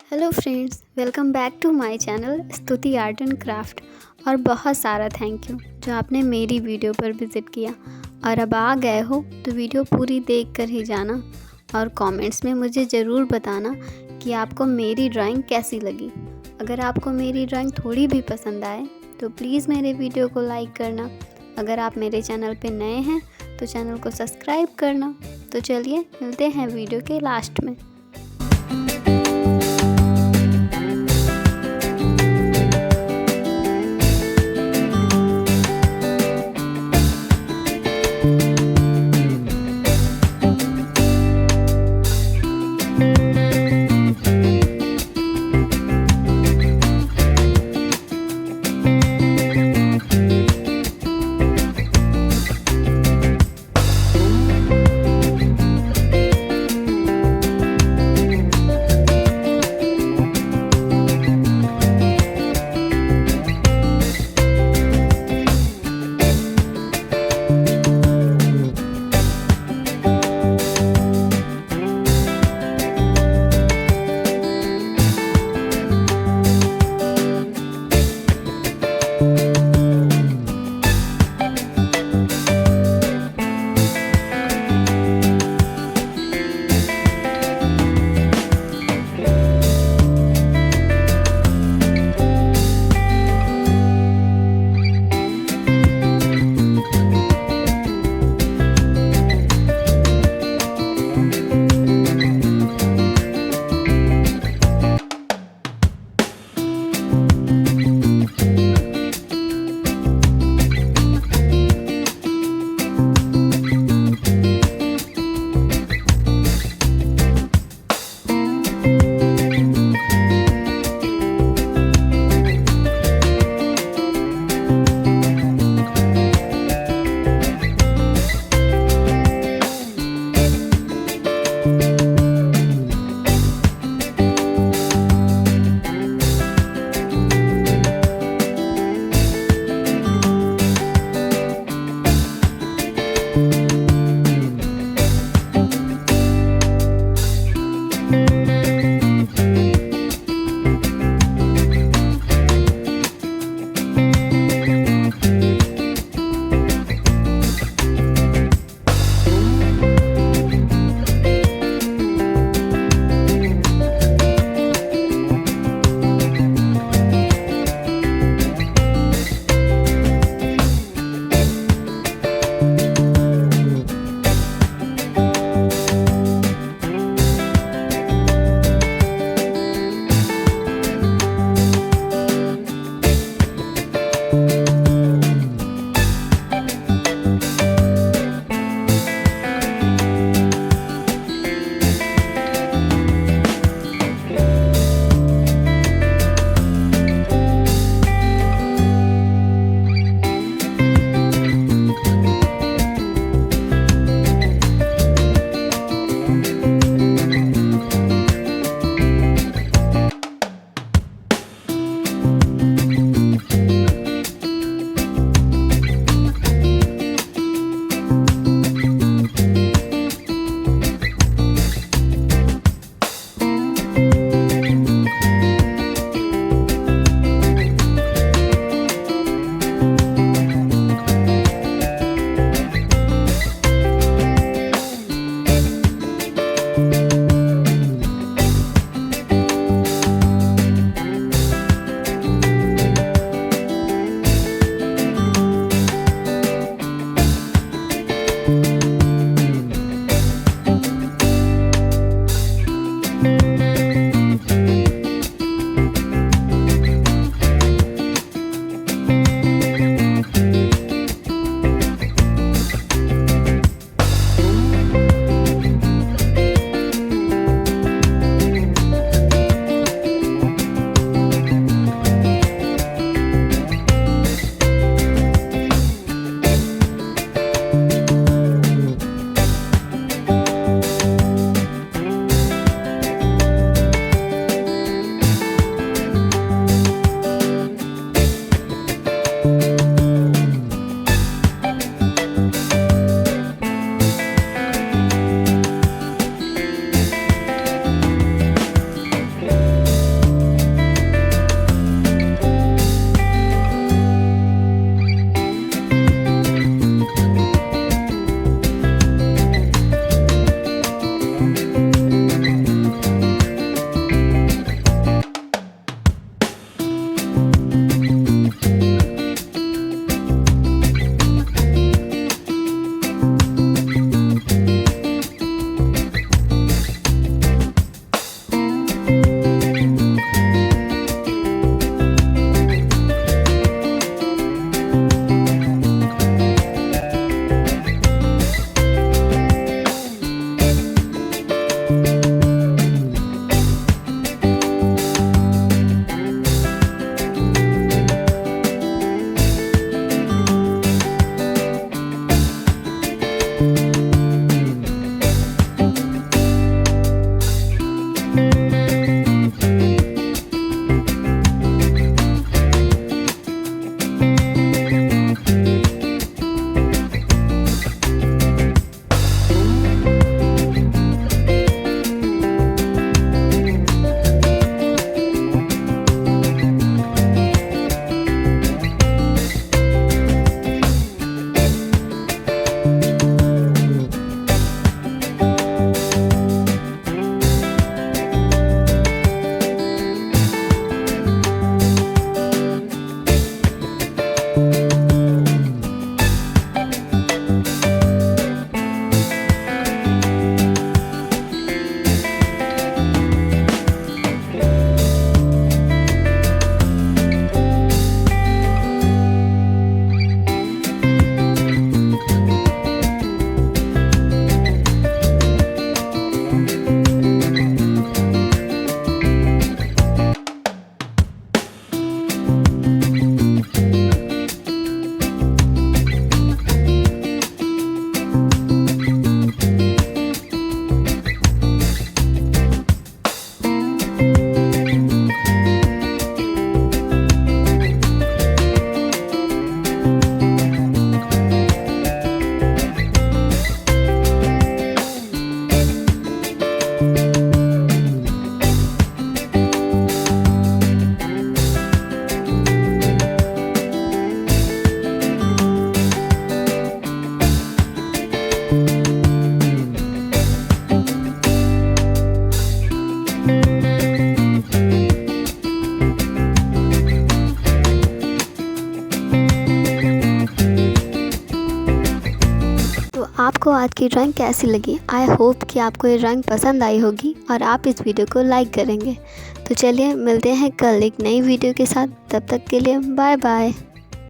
Hello friends, welcome back to my channel Stuti art and craft. और बहुत सारा thank you जो आपने मेरी वीडियो पर विज़िट किया। और अब आ गए हो तो वीडियो पूरी देख कर ही जाना और कमेंट्स में मुझे ज़रूर बताना कि आपको मेरी ड्राइंग कैसी लगी। अगर आपको मेरी ड्राइंग थोड़ी भी पसंद आए तो प्लीज़ मेरे वीडियो को लाइक करना। अगर आप मेरे चैनल पे नए हैं तो चैनल को सब्सक्राइब करना। तो चलिए मिलते हैं वीडियो के लास्ट में। आज की ड्राइंग कैसी लगी। आई होप कि आपको ये ड्राइंग पसंद आई होगी और आप इस वीडियो को लाइक करेंगे। तो चलिए मिलते हैं कल एक नई वीडियो के साथ। तब तक के लिए बाय बाय।